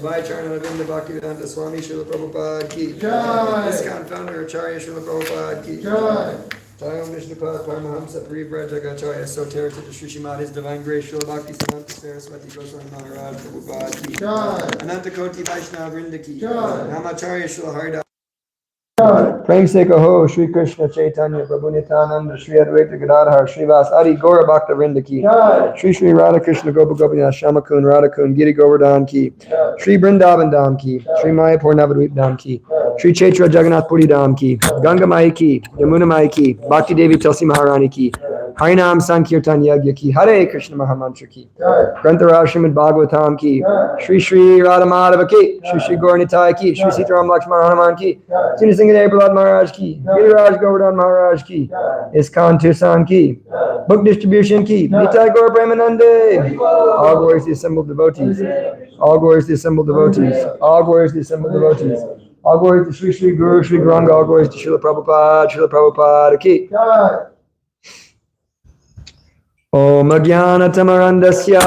Vaicharana Vinda Bhaktivedanta Swami Srila Prabhupada ki Jai. ISKCON founder Acharya Srila Prabhupada ki Jai. Jayam Vishnupad Paramahamsa Parivraj Jagacharya Soter to the Srimad His Divine Grace Srila Bhakti Siddhanta Saraswati Goswami Maharaj Prabhupada ki Jai. Ananta Koti Vaishnava Vrinda ki Jai. Namacharya Srila Harida Prem se kaho Shri Krishna Chaitanya Prabhu Nityananda Shri Advaita Gadadhar Srivas Adi Gaura Bhakta Vrinda ki Shri Shri Radha Krishna Gopa Gopinath Shamakun Radha Kun Giri Govardhan ki Shri Vrindavan Dham ki Shri Mayapur Navadvip Dham ki Shri Chaitra Jagannath Puri Dham ki Ganga Mai ki Yamuna Mai ki Bhakti Devi Tulsi Maharani ki Harinam Sankirtan Yagya ki Hare Krishna Mahamantra ki Grantaraj Srimad Bhagavatam ki Shri Shri Radha Madhava ki Shri Shri Gauranitai ki Shri Sitaram Lakshmana Hanuman ki Sri Singh Prahlad Maharaj ki Giriraj Govardhan Maharaj ki ISKCON Tirsan ki Book Distribution ki Nitai Gaur Premanande. All glories to the assembled devotees. All glories to the assembled devotees. All glories to the assembled devotees. All glories to Sri Sri Guru Sri Gauranga. All glories to Srila Prabhupada ki Om Ajnana Tamarandasya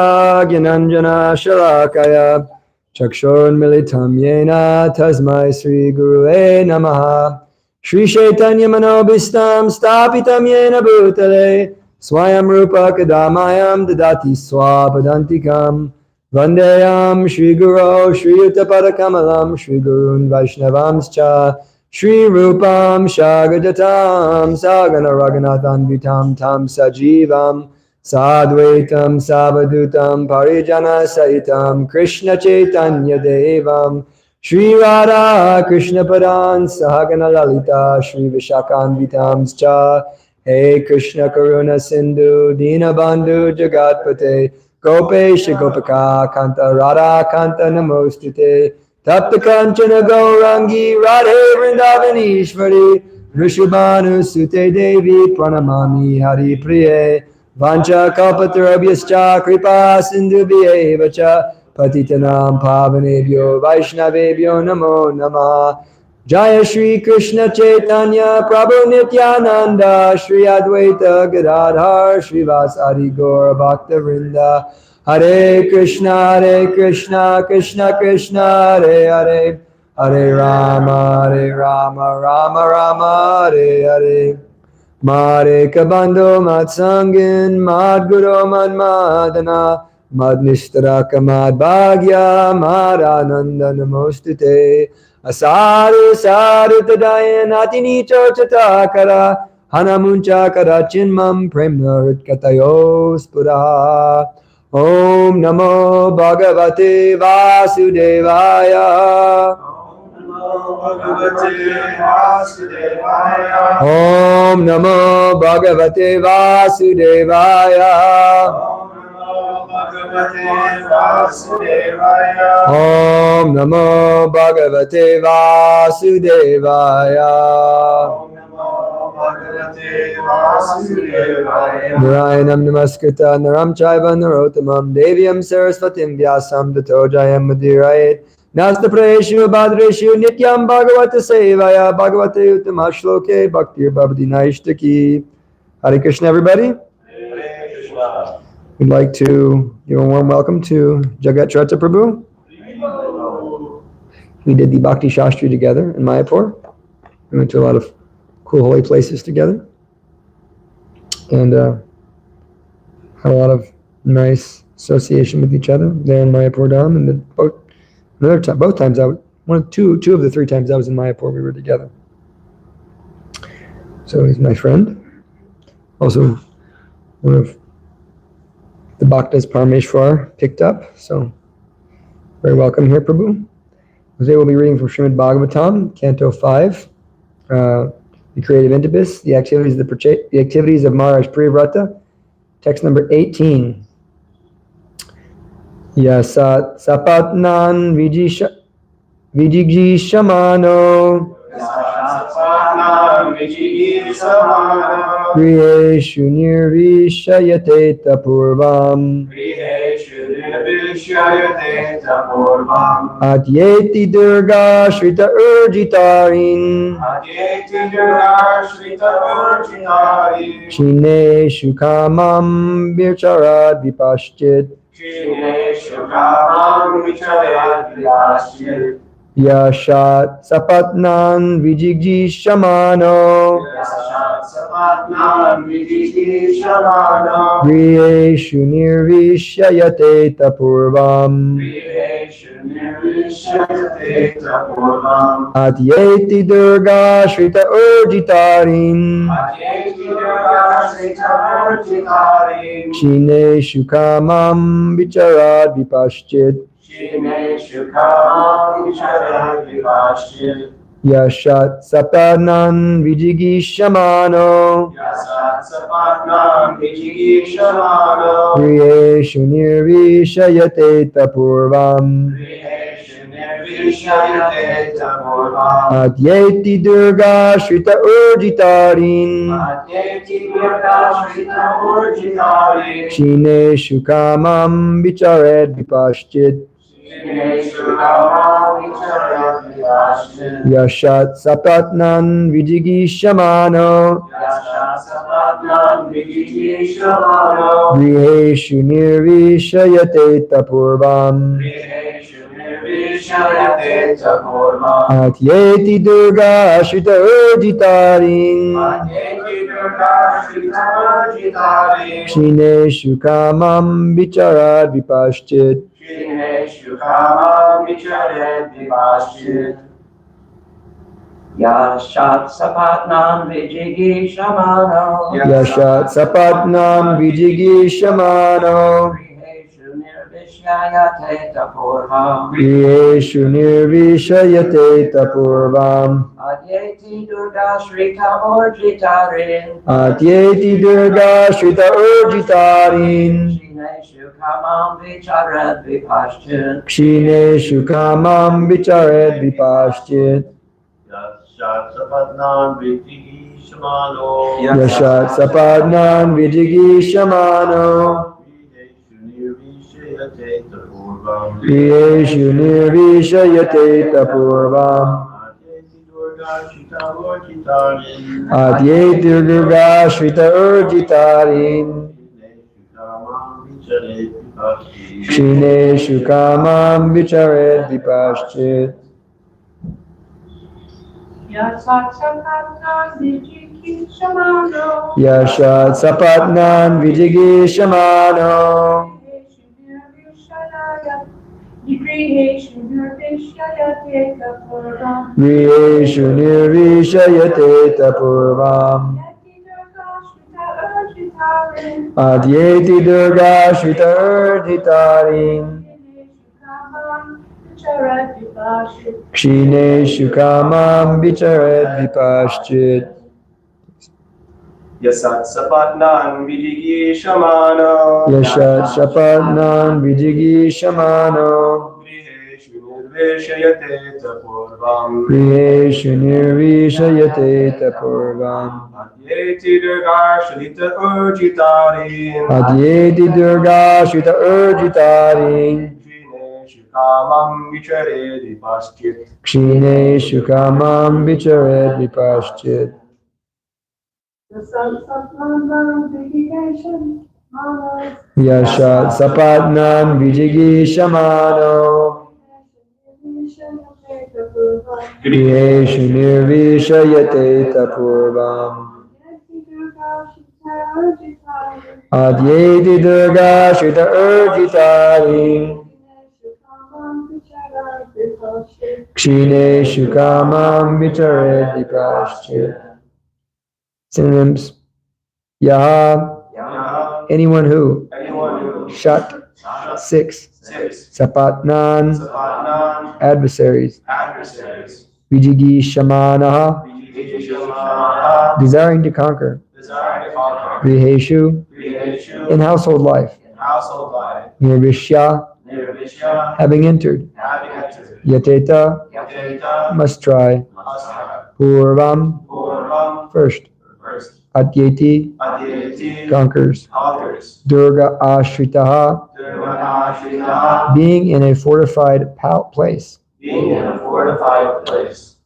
Gyananjana Shalakaya Chakshur Militam Yena Tasmai Sri Gurue Namaha Shri Chaitanya Manobhistam Stapitam Yena Bhutale Swayam Rupa Kadamayam Dadati Swapadantikam Vandeyam Shri Guru Shri Uttapada Kamalam Shri Gurun Vaishnavamscha Shri Rupam Shagajatam Sagana Raghunathan Vitam Tam Sajivam Sadvaitam Savadutam Parijana Saitam Krishna Chaitanya Devam Shri Radha Krishna Padan Sahagana Lalita Shri Vishakan Vitamscha Hey Krishna Karuna Sindhu Dinabandhu Jagatpate Gopesha Gopaka Kanta Radha Kanta Namostute Tapta Kanchana Gaurangi Radhe Vrindavanishvari Vrishabhanu Sute Devi Pranamami Hari Priye Vancha kalpatarabhyascha kripa sindhubhyeva cha patitanam pavanebhyo vaishnavebhyo namo namaha. Jaya Shri Krishna Chaitanya Prabhu Nityananda Shri Advaita Gadadhar Srivas Adi Gaura Bhakta Vrinda. Hare Krishna Krishna Krishna Hare Hare Hare Rama Rama Rama Hare Hare Mare Kabando Matsangin Mad Guru Mad Madana Mad Nishtaraka Mad Bhagya Mad Ananda Namostute Asaru Saru Tadayan Atini Chochatakara Hanamuncha Karachinmam Premnarit Katayos Puraha Om Namo Bhagavate Vasudevaya Om Namo Bhagavate Vasudevaya Om Namo Bhagavate Vasudevaya Narayanam Namaskrita Naram Chaiva Narotamam Devyam Saraswatim Vyasam Tato Jayam Mudirayet Nasta Preshu Badreshu Nityam Bhagavata Sevaya Bhagavate Uttama Shloke Bhaktir Bhavati Naishtaki. Hare Krishna, everybody. Hare Krishna. We'd like to give a warm welcome to Jagat Shrata Prabhu. We did the Bhakti Shastri together in Mayapur. We went to a lot of cool holy places together. And had a lot of nice association with each other there in Mayapur Dham. And both times two of the three times I was in Mayapur, we were together. So he's my friend. Also one of the Bhaktas Parameshwar picked up. So very welcome here, Prabhu. Today we'll be reading from Srimad Bhagavatam, Canto 5, the creative intibus, the activities of Maharaj Priyavrata, text number 18. Yasat sapatnan vijijishamano Griheshu nirvishayate tapurvam Adyeti durga shrita urjitarin Chineshu kamam vircharat vipaschit Kshineshu kamam vicharet vipashchit. Yashat sapatnan vijiggishamano Yasat sapatnam vijigishamano. Griyeshu nirvishyayate tapurvam Griheshu nirvishyate tapurvam. Atyeti durga shrita urjitarin Atyeti durga srita urjitarim. Kshineshu kamam vicharat vipaschit Kshineshu kamam vicharet vipashchit. Yashat sapanan vijiggishamano Yasat sapatnam vijigishamano. Griyeshu nirvishyayate tapurvam Griheshu nirvishyayate tapurvam. Atyeti durga shrita urjitarin Atyeti durga srita urjitarim. Kshineshu kamam vicharet vipaschit Kshineshu kamam vicharet vipashchit. Yashat sapatnan vijiggishamano Yasat sapatnam vijigishamano. Griheshu nirvishyayate tapurvam Griheshu nirvishyayate tapurvam. Atyeti durga shrita urjitarin Atyeti durga srita urjitarim. Kshineshu kamam vicharat vipaschit Kshineshu kamam vicharet vipashchit. Yashat sapatnam vijigishamano. Yashat sapatnam vijiggishamano Griheshu nirvishyayate tapurvam. Griheshu nirvishyayate tapurvam Adyeti durga shrita urjitarin. Atyeti durga shrita urjitarin Kshineshu kamam vicharet vipashchit. Kshineshu kamam vicharet vipaschit Yashat sapatnam vijigishamano. Yashat sapadnan vijiggishamano Griheshu nirvishyayate tapurvam. Atyeti durga shrita urjitarin Kshineshu kamam vicharet vipaschit Yasat sapatnam vijigishamano. Yashat sapatnan vijiggishamano Griheshu nirvishyayate tapurvam. Griheshu nirvishyayate tapurvam Adyeti durga shrita urjitarin Kshineshu kamam vicharet vipaschit Yasat sapatnam vijigishamano. Yashat sapadnan vijiggishamano Griheshu nirvishyayate tapurvam. Griheshu nirvishyayate tapurvam Adyeti durga shrita urjitarin. Adyeti durga shrita urjitarin Kshineshu kamam vicharet vipashchit. Kshineshu kamam vicharet vipaschit Yashat sapadnan vijiggishamano Griheshu nirvishyayate tapurvam Adyeti durga shrita urjitarin Kshineshu kamam vicharet vipaschit Synonyms Yaha Yaha. anyone who Anyone who. Shat 6 6. Sapatnan Sapatnam. adversaries Adversaries. Vijiggishamanaha Vijigishamanaha. desiring to conquer Desiring to conquer. Griheshu Griheshu. in household life In household life. Nirvishya Nirvishya. having entered Having entered. Yateta Yateta. must try Must have. Purvam Purvam. first First. Adyeti Adyeti. conquers Conquers. Durga Ashritaha Durga being in a fortified place being in a fortified place.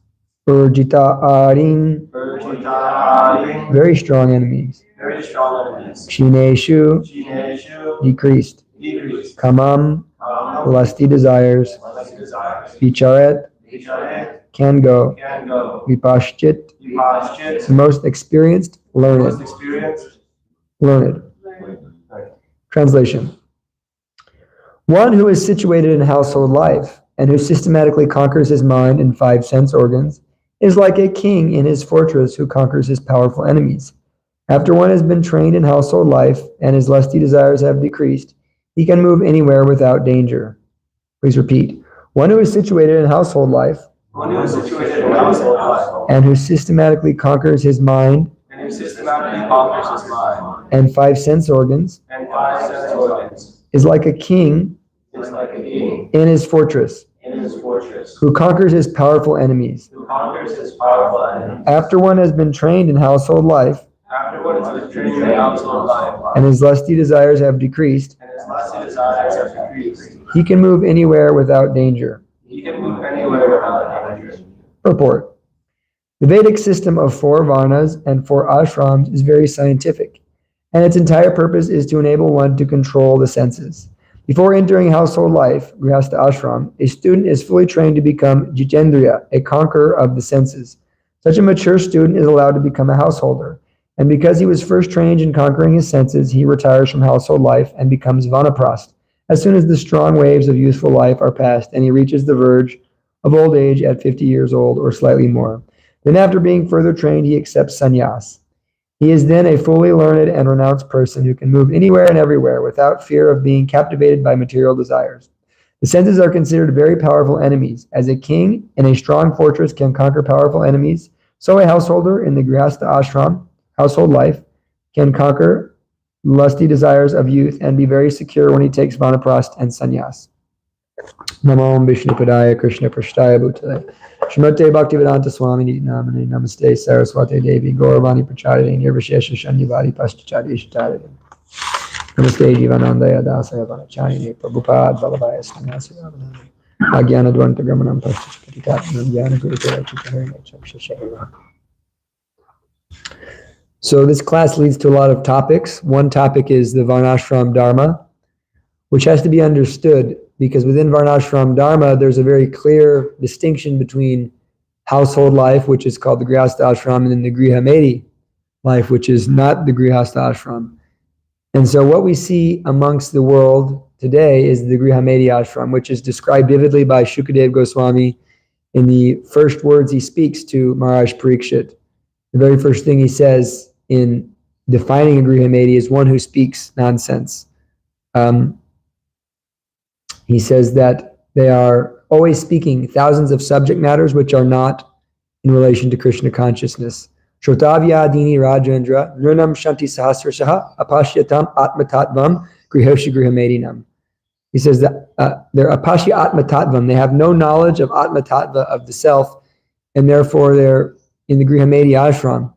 Urjita Arin Urjita. very strong enemies Very strong enemies. Kshineshu Kshineshu. decreased decrease. Kamam, Kamam, lusty desires. lusty desires. Vicharet, Vicharet, can go. can go. Vipaschit, Vipaschit, the most experienced, most learned. experienced. Learned. Translation. One who is situated in household life and who systematically conquers his mind and 5 sense organs is like a king in his fortress who conquers his powerful enemies. After one has been trained in household life and his lusty desires have decreased, he can move anywhere without danger. Please repeat. One who is situated in household life One who is situated in household life and who systematically conquers his mind and who systematically conquers his mind and 5 sense organs and 5 sense organs is like a king is like a king in his fortress in his fortress who conquers his powerful enemies. who conquers his powerful enemies. After one has been trained in household life After one has been trained in household life and his lusty desires have decreased, and his lusty desires have decreased, he can move anywhere without danger. he can move anywhere without danger. Purport. The Vedic system of 4 varnas and 4 ashrams is very scientific, and its entire purpose is to enable one to control the senses. Before entering household life, Grihastha ashram, a student is fully trained to become Jitendriya, a conqueror of the senses. Such a mature student is allowed to become a householder, and because he was first trained in conquering his senses, he retires from household life and becomes Vanaprast as soon as the strong waves of youthful life are past and he reaches the verge of old age at 50 years old or slightly more. Then after being further trained, he accepts sannyas. He is then a fully learned and renounced person who can move anywhere and everywhere without fear of being captivated by material desires. The senses are considered very powerful enemies. As a king in a strong fortress can conquer powerful enemies, so a householder in the Grihastha ashram, household life, can conquer lusty desires of youth and be very secure when he takes Vanaprast and sannyas. Namo Vishnu Padaya Krishna Prashtaya Bhutale Srimate Bhaktivedanta Swamini Namane Namaste Saraswate Devi Gauravani Pracharine Nirvishesha Shanyavadi Paschachari Ishtarine Namaste Jivanandaya Dasaya Vanacharine Prabhupada Bhavaya Sannyasi Ravananda Agyana Dvanta Gramanam Paschachatitatmanam Jnana Gurukara Chitaharina Chakshashayava. So this class leads to a lot of topics. One topic is the Varnashram Dharma, which has to be understood because within Varnashram Dharma, there's a very clear distinction between household life, which is called the Grihastha Ashram, and then the Grihamedi life, which is not the Grihastha Ashram. And so what we see amongst the world today is the Grihamedi Ashram, which is described vividly by Shukadev Goswami in the first words he speaks to Maharaj Parikshit. The very first thing he says in defining a Grihamedi is one who speaks nonsense. He says that they are always speaking thousands of subject matters which are not in relation to Krishna consciousness. Shrotavyadini Rajendra Nurnam Shanti Sahasrasaha Apashyatam Atmatatvam Grihoshi Grihamedinam. He says that they're Apashya Atmatatvam. They have no knowledge of Atmatattva, of the self, and therefore they're in the Grihamedi ashram.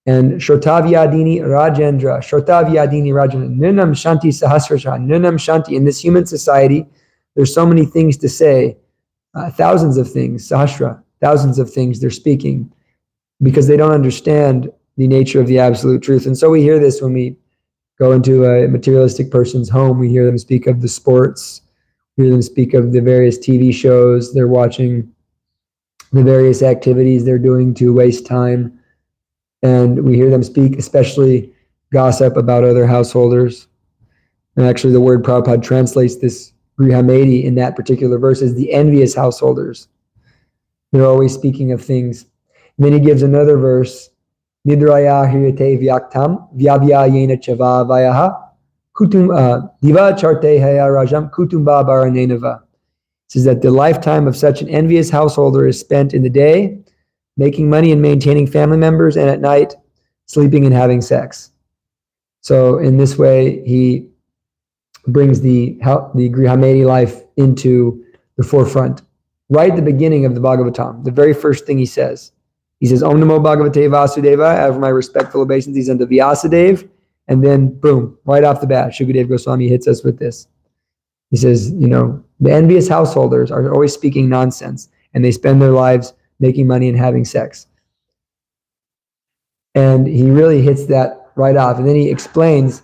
And Shrotavyadini Rajendra Nurnam Shanti Sahasrasaha Nurnam Shanti. In this human society, there's so many things to say, thousands of things, Sahasra, thousands of things they're speaking, because they don't understand the nature of the absolute truth. And so we hear this when we go into a materialistic person's home. We hear them speak of the sports. We hear them speak of the various TV shows they're watching, the various activities they're doing to waste time. And we hear them speak, especially gossip about other householders. And actually the word Prabhupada translates this Grihamedi in that particular verse as the envious householders. They're always speaking of things. And then he gives another verse, Nidraya hirate vyaktam vyavyayena chava vayaha kutum diva charte haya rajam kutumba baranenava. It says that the lifetime of such an envious householder is spent in the day making money and maintaining family members, and at night sleeping and having sex. So in this way, he brings the Grihamedi life into the forefront. Right at the beginning of the Bhagavatam, the very first thing he says Om Namo Bhagavate Vasudeva, I have my respectful obeisances unto Vyasadeva, and then boom, right off the bat, Shukadev Goswami hits us with this. He says, the envious householders are always speaking nonsense, and they spend their lives making money and having sex. And he really hits that right off. And then he explains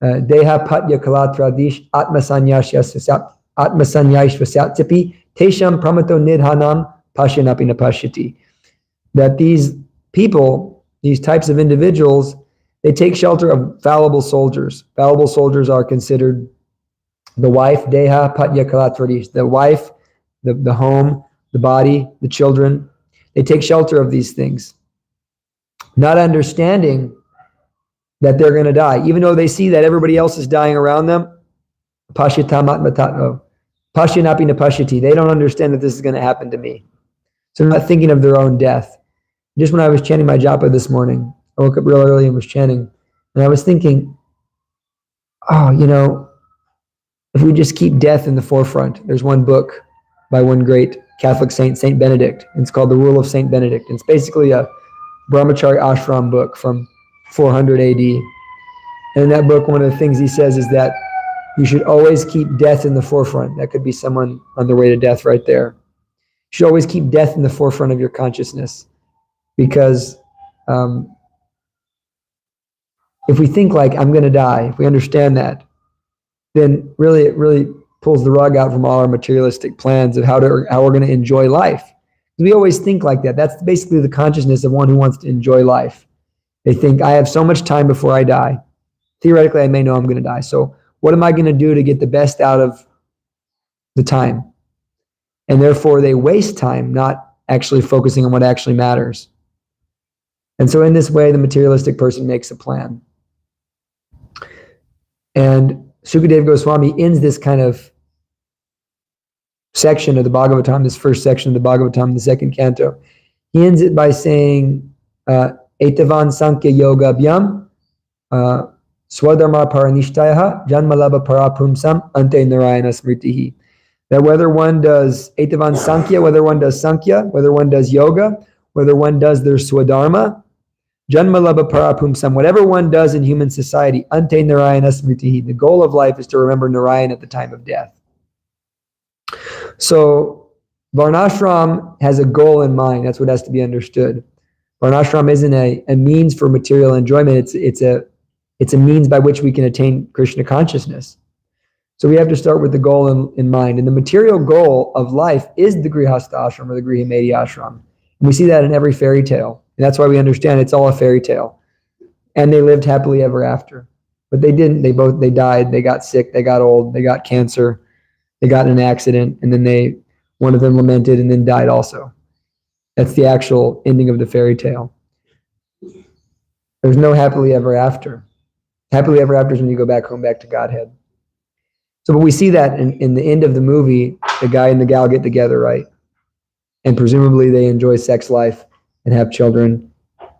Deha patya kalatradish atmasanyashvasatyapi tesham pramato nidhanam pashyanappi napashyati. That these people, these types of individuals, they take shelter of fallible soldiers. Fallible soldiers are considered the wife, deha patya kalatradish, the wife, the home, the body, the children. They take shelter of these things, not understanding that they're going to die, even though they see that everybody else is dying around them. Pashyanapi napashyati. They don't understand that this is going to happen to me. So they're not thinking of their own death. Just when I was chanting my japa this morning, I woke up real early and was chanting, and I was thinking, oh, if we just keep death in the forefront. There's one book by one great Catholic saint, Saint Benedict. And it's called The Rule of Saint Benedict. And it's basically a brahmachari ashram book from 400 AD. And in that book, one of the things he says is that you should always keep death in the forefront. That could be someone on their way to death right there. You should always keep death in the forefront of your consciousness. Because if we think like, I'm going to die, if we understand that, then really it really pulls the rug out from all our materialistic plans of how we're going to enjoy life. We always think like that. That's basically the consciousness of one who wants to enjoy life. They think, I have so much time before I die. Theoretically, I may know I'm going to die. So what am I going to do to get the best out of the time? And therefore, they waste time not actually focusing on what actually matters. And so in this way, the materialistic person makes a plan. And Sukadeva Goswami ends this kind of section of the Bhagavatam, this first section of the Bhagavatam, the second canto. He ends it by saying, Etavan Sankhya Yoga Abhyam Swadharma Paranishtayaha Janmalabha Parapumsam Ante Narayana Smritihi. That whether one does Etavan Sankhya, whether one does Sankhya, whether one does yoga, whether one does their Swadharma, Janmalabha Parapumsam, whatever one does in human society, Ante Narayana Smritihi. The goal of life is to remember Narayan at the time of death. So Varnashram has a goal in mind. That's what has to be understood. Varnashram isn't a means for material enjoyment. It's a means by which we can attain Krishna consciousness. So we have to start with the goal in mind. And the material goal of life is the Grihastha ashram or the Grihimedi ashram. And we see that in every fairy tale. And that's why we understand it's all a fairy tale. And they lived happily ever after. But they didn't. They died. They got sick. They got old. They got cancer. They got in an accident. And then one of them lamented and then died also. That's the actual ending of the fairy tale. There's no happily ever after. Happily ever after is when you go back home, back to Godhead. So, but we see that in the end of the movie, the guy and the gal get together, right? And presumably they enjoy sex life and have children,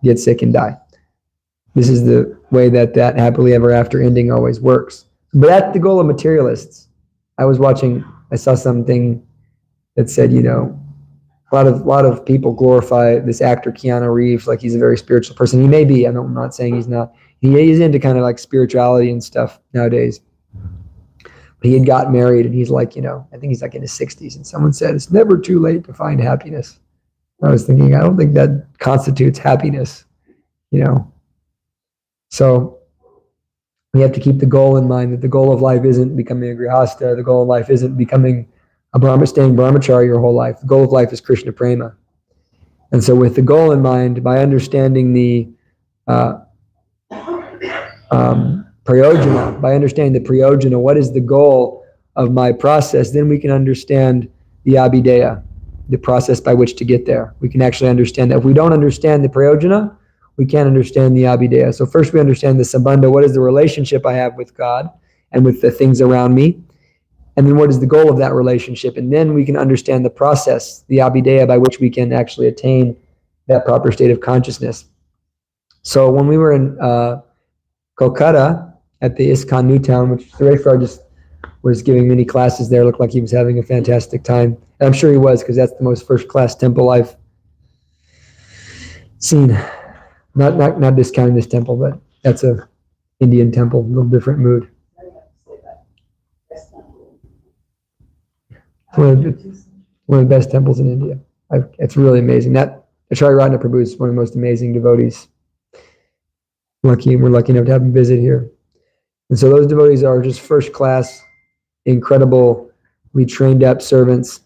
get sick and die. This is the way that happily ever after ending always works. But that's the goal of materialists. I saw something that said, a lot of people glorify this actor Keanu Reeves like he's a very spiritual person. He may be. I'm not saying he's not. He's into kind of like spirituality and stuff nowadays. But he had got married and he's like, I think he's like in his 60s. And someone said, it's never too late to find happiness. I was thinking, I don't think that constitutes happiness, So we have to keep the goal in mind, that the goal of life isn't becoming a grihastha. The goal of life isn't becoming staying brahmachari your whole life. The goal of life is Krishna prema. And so with the goal in mind, by understanding the prayojana, by understanding the prayojana, what is the goal of my process, then we can understand the abhideya, the process by which to get there. We can actually understand that. If we don't understand the prayojana, we can't understand the abhideya. So first we understand the sambandha, what is the relationship I have with God and with the things around me, and then what is the goal of that relationship, and then we can understand the process, the abhideya, by which we can actually attain that proper state of consciousness. So when we were in Kolkata at the ISKCON Newtown, which the registrar just was giving many classes there, looked like he was having a fantastic time. And I'm sure he was, because that's the most first-class temple I've seen. Not discounting this temple, but that's a Indian temple, a little different mood. One of the best temples in India. It's really amazing. Acharya Ratna Prabhu is one of the most amazing devotees. We're lucky enough to have him visit here. And so those devotees are just first class, incredibly trained up servants.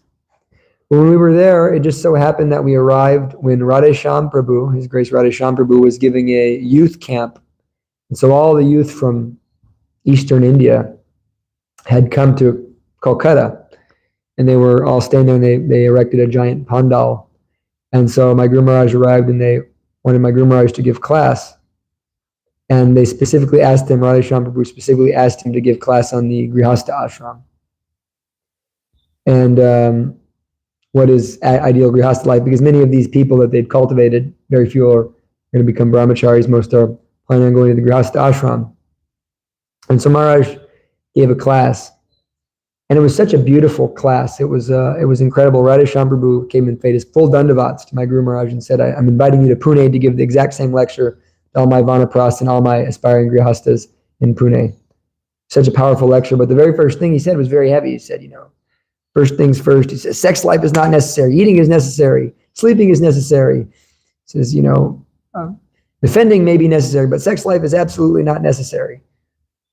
When we were there, it just so happened that we arrived when Radhesham Prabhu, His Grace Radhesham Prabhu, was giving a youth camp. And so all the youth from Eastern India had come to Kolkata, and they were all staying there, and they erected a giant pandal. And so my Guru Maharaj arrived, and they wanted my Guru Maharaj to give class. And they specifically asked him, Radhesham Prabhu specifically asked him to give class on the Grihastha ashram. And what is ideal Grihastha life, because many of these people that they'd cultivated, very few are going to become brahmacharis, most are planning on going to the Grihastha ashram. And so Maharaj gave a class, and it was such a beautiful class. It was incredible. Radhesham Prabhu came and paid his full dandavats to my Guru Maharaj and said, I'm inviting you to Pune to give the exact same lecture to all my Vanapras and all my aspiring Grihasthas in Pune. Such a powerful lecture, but the very first thing he said was very heavy. He said, first things first, he says, sex life is not necessary, eating is necessary, sleeping is necessary. He says, defending may be necessary, but sex life is absolutely not necessary.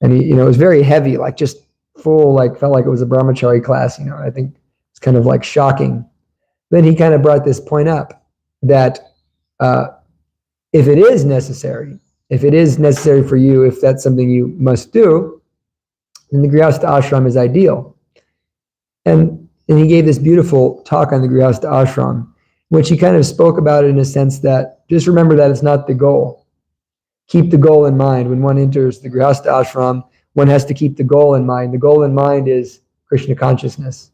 And he, it was very heavy, like just full, felt like it was a brahmachari class, I think it's kind of like shocking. Then he kind of brought this point up that if it is necessary for you, if that's something you must do, then the Grihastha ashram is ideal. And he gave this beautiful talk on the Grihastha ashram, which he kind of spoke about it in a sense that just remember that it's not the goal. Keep the goal in mind. When one enters the Grihastha ashram, one has to keep the goal in mind. The goal in mind is Krishna consciousness.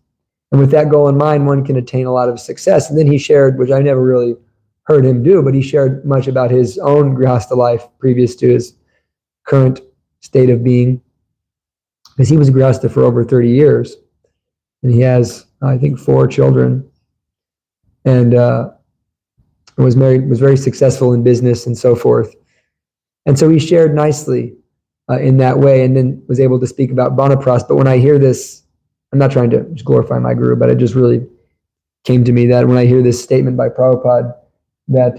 And with that goal in mind, one can attain a lot of success. And then he shared, which I never really heard him do, but he shared much about his own Grihastha life previous to his current state of being, because he was Grihastha for over 30 years. And he has, I think, 4 children, and was married, was very successful in business and so forth. And so he shared nicely in that way, and then was able to speak about Vanapras. But when I hear this, I'm not trying to just glorify my guru, but it just really came to me that when I hear this statement by Prabhupada, that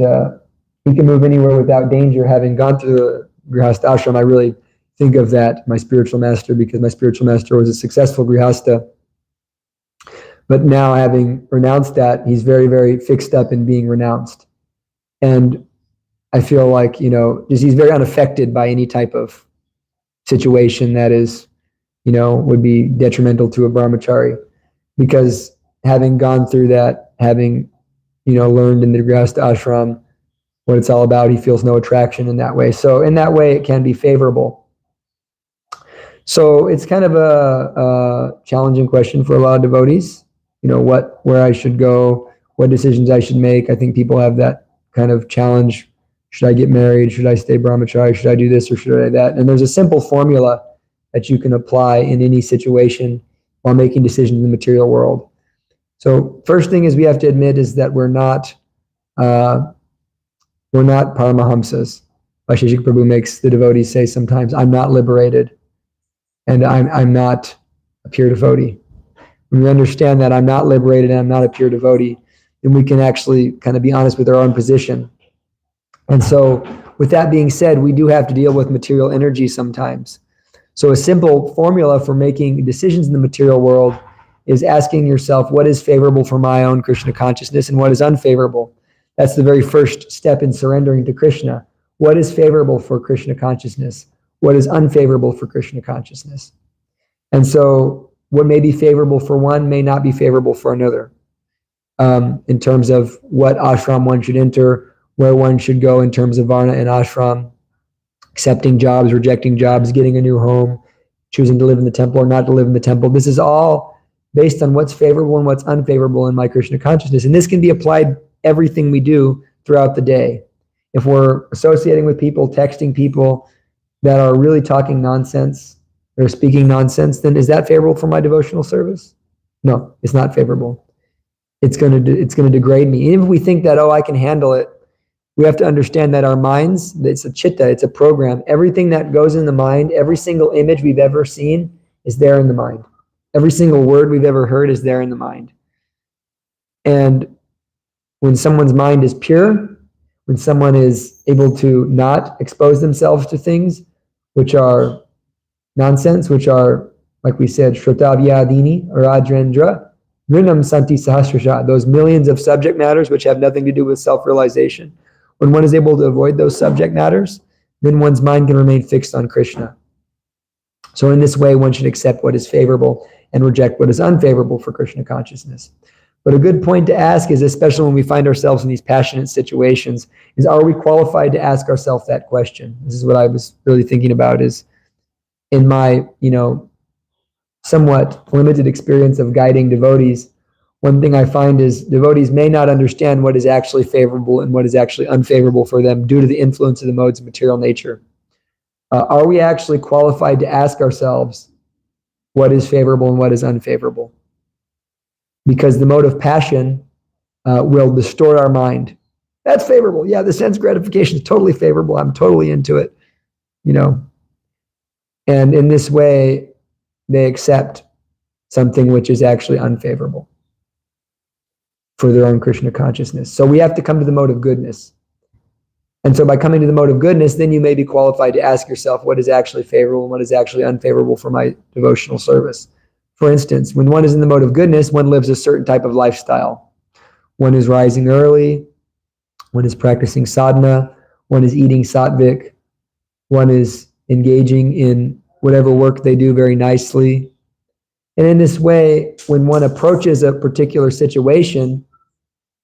he can move anywhere without danger, having gone through the Grihastha ashram, I really think of that, my spiritual master, because my spiritual master was a successful Grihastha. But now, having renounced that, he's very, very fixed up in being renounced. And I feel like, just he's very unaffected by any type of situation that is, would be detrimental to a brahmachari. Because having gone through that, having, learned in the Grihastha ashram what it's all about, he feels no attraction in that way. So in that way, it can be favorable. So it's kind of a challenging question for a lot of devotees. Where I should go, what decisions I should make. I think people have that kind of challenge. Should I get married? Should I stay brahmachari? Should I do this or should I do that? And there's a simple formula that you can apply in any situation while making decisions in the material world. So first thing is we have to admit is that we're not Paramahamsas. Vaisheshika Prabhu makes the devotees say sometimes, I'm not liberated, and I'm not a pure devotee. When we understand that I'm not liberated and I'm not a pure devotee, then we can actually kind of be honest with our own position. And so with that being said, we do have to deal with material energy sometimes. So a simple formula for making decisions in the material world is asking yourself, what is favorable for my own Krishna consciousness and what is unfavorable? That's the very first step in surrendering to Krishna. What is favorable for Krishna consciousness? What is unfavorable for Krishna consciousness? And so what may be favorable for one may not be favorable for another, in terms of what ashram one should enter, where one should go in terms of varna and ashram, accepting jobs, rejecting jobs, getting a new home, choosing to live in the temple or not to live in the temple. This is all based on what's favorable and what's unfavorable in my Krishna consciousness. And this can be applied everything we do throughout the day. If we're associating with people, texting people that are really talking nonsense, they're speaking nonsense, then is that favorable for my devotional service? No, it's not favorable. It's going to degrade me. Even if we think that, I can handle it, we have to understand that our minds, it's a chitta, it's a program. Everything that goes in the mind, every single image we've ever seen is there in the mind. Every single word we've ever heard is there in the mind. And when someone's mind is pure, when someone is able to not expose themselves to things which are nonsense, which are, like we said, Shrotavyadini, Rajendra, Nrinam Santi Sahasrasha, those millions of subject matters which have nothing to do with self-realization. When one is able to avoid those subject matters, then one's mind can remain fixed on Krishna. So in this way, one should accept what is favorable and reject what is unfavorable for Krishna consciousness. But a good point to ask is, especially when we find ourselves in these passionate situations, is are we qualified to ask ourselves that question? This is what I was really thinking about, is in my, somewhat limited experience of guiding devotees, one thing I find is devotees may not understand what is actually favorable and what is actually unfavorable for them due to the influence of the modes of material nature. Are we actually qualified to ask ourselves what is favorable and what is unfavorable? Because the mode of passion will distort our mind. That's favorable. Yeah, the sense gratification is totally favorable. I'm totally into it, And in this way, they accept something which is actually unfavorable for their own Krishna consciousness. So we have to come to the mode of goodness. And so by coming to the mode of goodness, then you may be qualified to ask yourself what is actually favorable and what is actually unfavorable for my devotional service. For instance, when one is in the mode of goodness, one lives a certain type of lifestyle. One is rising early, one is practicing sadhana, one is eating sattvic, one is engaging in whatever work they do very nicely. And in this way, when one approaches a particular situation,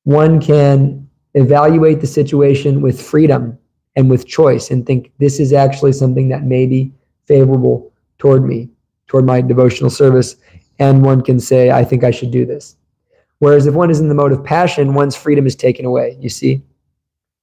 one can evaluate the situation with freedom and with choice and think, this is actually something that may be favorable toward me, toward my devotional service, and one can say, I think I should do this. Whereas if one is in the mode of passion, one's freedom is taken away, you see,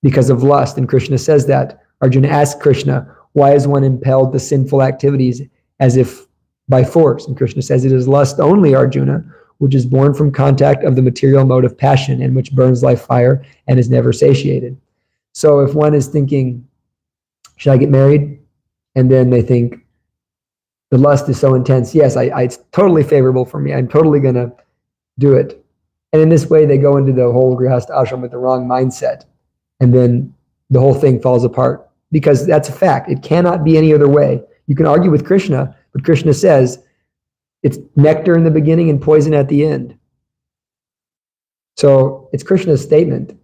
because of lust. And Krishna says that. Arjuna asks Krishna, why is one impelled to sinful activities as if by force? And Krishna says, it is lust only, Arjuna, which is born from contact of the material mode of passion and which burns like fire and is never satiated. So if one is thinking, should I get married? And then they think, the lust is so intense. Yes, it's totally favorable for me. I'm totally going to do it. And in this way, they go into the whole Grihastha ashram with the wrong mindset. And then the whole thing falls apart. Because that's a fact. It cannot be any other way. You can argue with Krishna, but Krishna says it's nectar in the beginning and poison at the end. So it's Krishna's statement,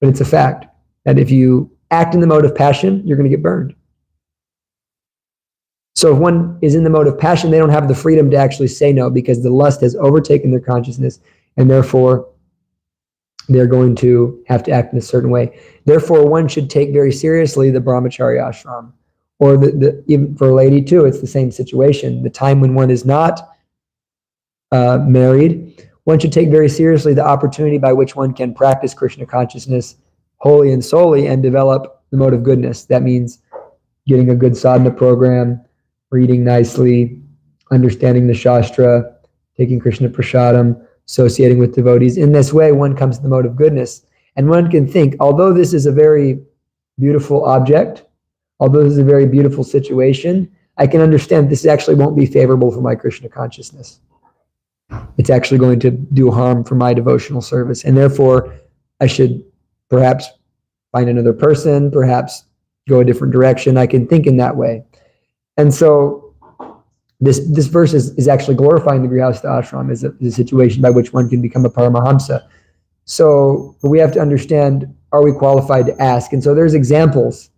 but it's a fact that if you act in the mode of passion, you're going to get burned. So if one is in the mode of passion, they don't have the freedom to actually say no because the lust has overtaken their consciousness, and therefore they're going to have to act in a certain way. Therefore, one should take very seriously the brahmacharya ashram, or even for a lady too, it's the same situation. The time when one is not married, one should take very seriously the opportunity by which one can practice Krishna consciousness wholly and solely and develop the mode of goodness. That means getting a good sadhana program, reading nicely, understanding the Shastra, taking Krishna prasadam, associating with devotees. In this way, one comes to the mode of goodness. And one can think, although this is a very beautiful object, although this is a very beautiful situation, I can understand this actually won't be favorable for my Krishna consciousness. It's actually going to do harm for my devotional service. And therefore, I should perhaps find another person, perhaps go a different direction. I can think in that way. And so this verse is actually glorifying the Grihastha ashram as a situation by which one can become a Paramahamsa. So we have to understand, are we qualified to ask? And so there's examples.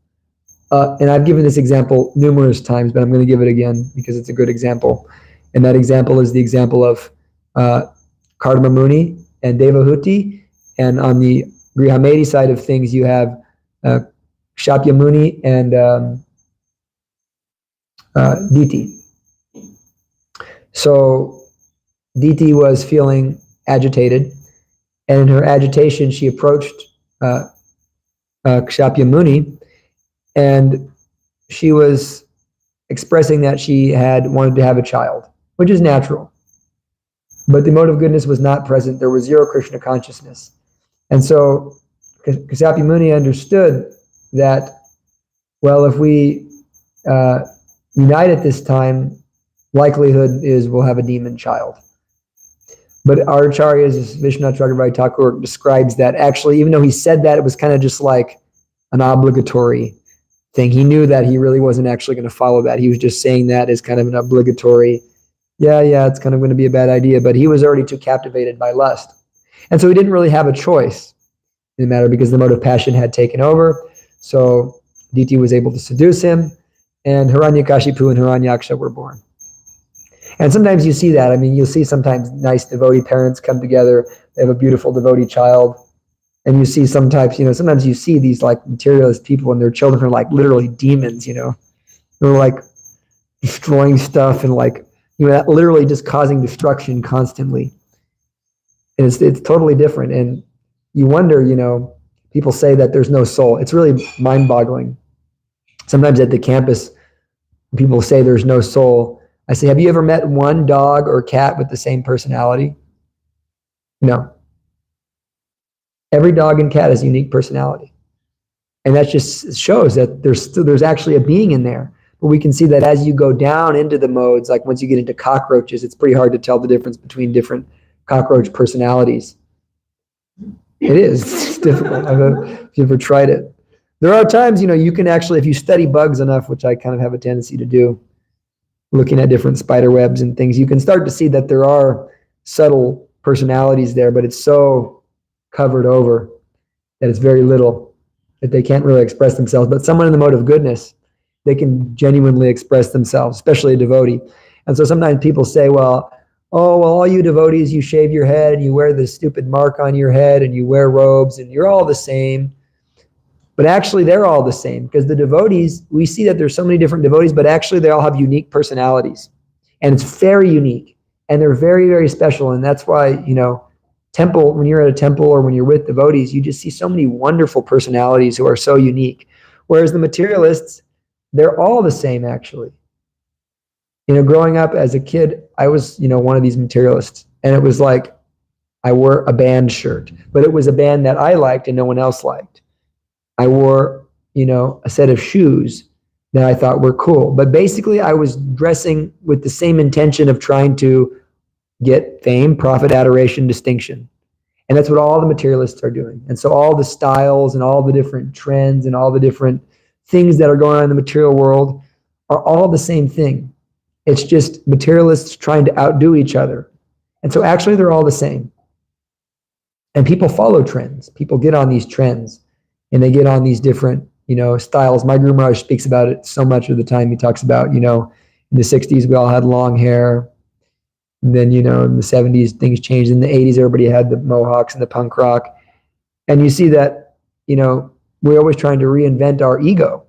And I've given this example numerous times, but I'm going to give it again because it's a good example. And that example is the example of Kardama Muni and Devahuti. And on the Grihamedi side of things, you have Shapya Muni and Diti. So Diti was feeling agitated, and in her agitation, she approached Shapya Muni, and she was expressing that she had wanted to have a child, which is natural. But the mode of goodness was not present. There was zero Krishna consciousness. And so Shapya Muni understood that, well, if we unite at this time, likelihood is we'll have a demon child. But our Acharyas, Vishwanath Chakravarti Thakur, describes that actually, even though he said that, it was kind of just like an obligatory thing. He knew that he really wasn't actually going to follow that. He was just saying that as kind of an obligatory, yeah, it's kind of going to be a bad idea, but he was already too captivated by lust. And so he didn't really have a choice in the matter because the mode of passion had taken over. So Diti was able to seduce him, and Hiranyakashipu and Hiranyaksha were born. And sometimes you see that. I mean, you'll see sometimes nice devotee parents come together, they have a beautiful devotee child, and you see sometimes you see these like materialist people and their children are like literally demons, they're like destroying stuff and like, literally just causing destruction constantly. And it's totally different. And you wonder, people say that there's no soul. It's really mind-boggling. Sometimes at the campus, people say there's no soul. I say, have you ever met one dog or cat with the same personality? No. Every dog and cat has a unique personality. And that just shows that there's actually a being in there. But we can see that as you go down into the modes, like once you get into cockroaches, it's pretty hard to tell the difference between different cockroach personalities. It is. It's difficult. If you ever tried it. There are times, you can actually, if you study bugs enough, which I kind of have a tendency to do, looking at different spider webs and things, you can start to see that there are subtle personalities there, but it's so covered over that it's very little, that they can't really express themselves. But someone in the mode of goodness, they can genuinely express themselves, especially a devotee. And so sometimes people say, all you devotees, you shave your head and you wear this stupid mark on your head and you wear robes and you're all the same. But actually, they're all the same because the devotees, we see that there's so many different devotees, but actually they all have unique personalities. And it's very unique. And they're very, very special. And that's why, temple, when you're at a temple or when you're with devotees, you just see so many wonderful personalities who are so unique. Whereas the materialists, they're all the same, actually. Growing up as a kid, I was, one of these materialists. And it was like I wore a band shirt, but it was a band that I liked and no one else liked. I wore, a set of shoes that I thought were cool. But basically, I was dressing with the same intention of trying to get fame, profit, adoration, distinction. And that's what all the materialists are doing. And so all the styles and all the different trends and all the different things that are going on in the material world are all the same thing. It's just materialists trying to outdo each other. And so actually, they're all the same. And people follow trends. People get on these trends. And they get on these different, styles. My Guru Maharaj speaks about it so much of the time. He talks about, in the 60s, we all had long hair. And then, in the 70s, things changed. In the 80s, everybody had the mohawks and the punk rock. And you see that, we're always trying to reinvent our ego.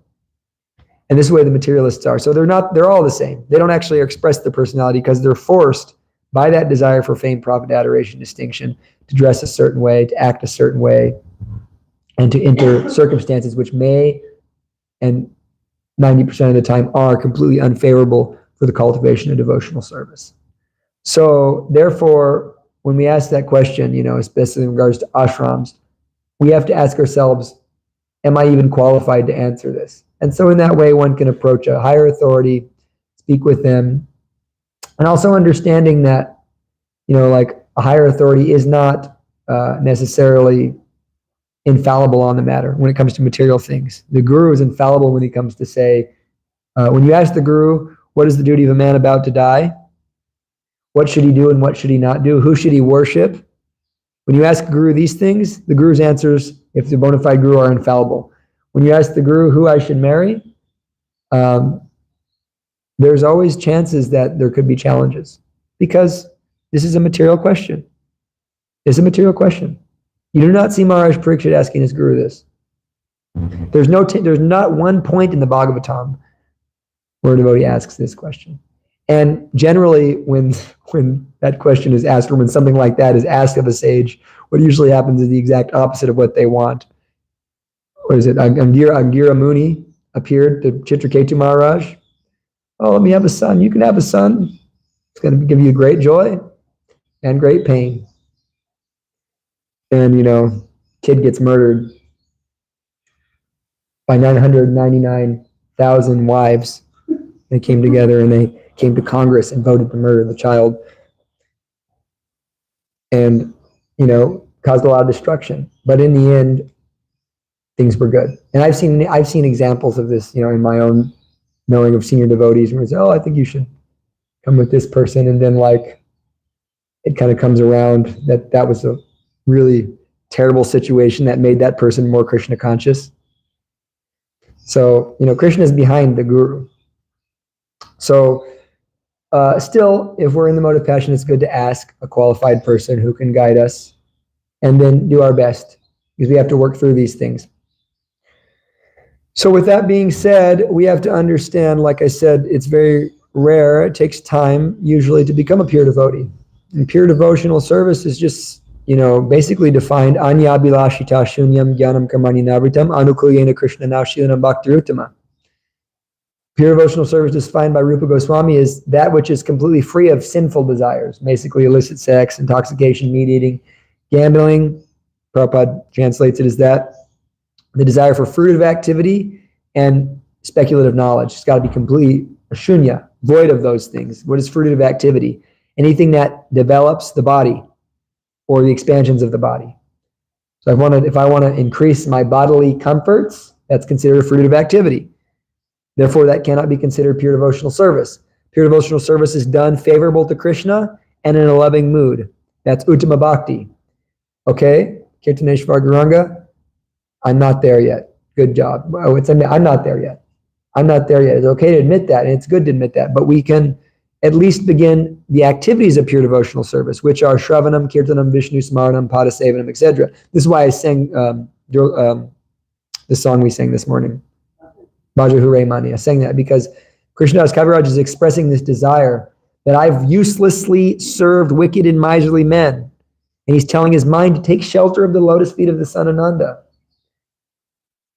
And this is the way the materialists are. So they're all the same. They don't actually express their personality because they're forced by that desire for fame, profit, adoration, distinction, to dress a certain way, to act a certain way, and to enter circumstances which may, and 90% of the time, are completely unfavorable for the cultivation of devotional service. So therefore, when we ask that question, especially in regards to ashrams, we have to ask ourselves, am I even qualified to answer this? And so in that way, one can approach a higher authority, speak with them, and also understanding that, like a higher authority is not necessarily infallible on the matter when it comes to material things. The guru is infallible when he comes to say, when you ask the guru, what is the duty of a man about to die? What should he do and what should he not do? Who should he worship? When you ask the guru these things, the guru's answers, if the bona fide guru, are infallible. When you ask the guru who I should marry, there's always chances that there could be challenges because this is a material question. It's a material question. You do not see Maharaj Parikshit asking his guru this. There's not one point in the Bhagavatam where a devotee asks this question. And generally, when that question is asked, or when something like that is asked of a sage, what usually happens is the exact opposite of what they want. What is it? Angira Muni appeared to Chitraketu Maharaj. Oh, let me have a son. You can have a son. It's going to give you great joy and great pain. And, kid gets murdered by 999,000 wives. They came together and they came to Congress and voted to murder the child. And, caused a lot of destruction. But in the end, things were good. And I've seen examples of this, in my own knowing of senior devotees where it's, oh, I think you should come with this person. And then it kind of comes around that was a really terrible situation that made that person more Krishna conscious. So, Krishna is behind the guru. So, still, if we're in the mode of passion, it's good to ask a qualified person who can guide us and then do our best because we have to work through these things. So with that being said, we have to understand, like I said, it's very rare. It takes time usually to become a pure devotee. And pure devotional service is just, basically defined anyabhilashita shunyam jnanam karmani navritam anukulyena krishna nashilanam bhaktiruttama. Pure devotional service defined by Rupa Goswami is that which is completely free of sinful desires, basically illicit sex, intoxication, meat eating, gambling. Prabhupada translates it as that. The desire for fruitive activity and speculative knowledge. It's got to be completely shunya, void of those things. What is fruitive activity? Anything that develops the body or the expansions of the body. So if I want to increase my bodily comforts, that's considered a fruitive activity. Therefore, that cannot be considered pure devotional service. Pure devotional service is done favorable to Krishna and in a loving mood. That's Uttama Bhakti. Okay? Kirtanesvara Gauranga, I'm not there yet. Good job. I'm not there yet. I'm not there yet. It's okay to admit that, and it's good to admit that, but we can at least begin the activities of pure devotional service, which are Shravanam, Kirtanam, Vishnu Smaranam, Padasevanam, etc. This is why I sang the song we sang this morning, Bhaja Hure Mani. I sang that because Krishnadas Kaviraj is expressing this desire that I've uselessly served wicked and miserly men. And he's telling his mind to take shelter of the lotus feet of the son Ananda.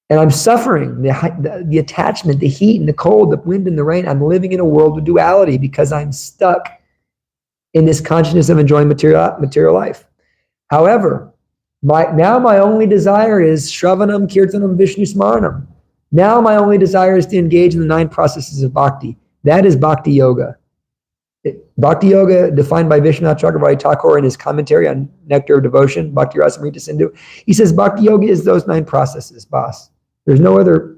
And I'm suffering the attachment, the heat and the cold, the wind and the rain. I'm living in a world of duality because I'm stuck in this consciousness of enjoying material life. However, now my only desire is Shravanam, Kirtanam, Vishnu Smaranam. Now my only desire is to engage in the 9 processes of bhakti. That is bhakti yoga. Bhakti yoga, defined by Vishwanath Chakravarti Thakur in his commentary on Nectar of Devotion, Bhakti Rasamrita Sindhu, he says bhakti yoga is those 9 processes, boss. There's no other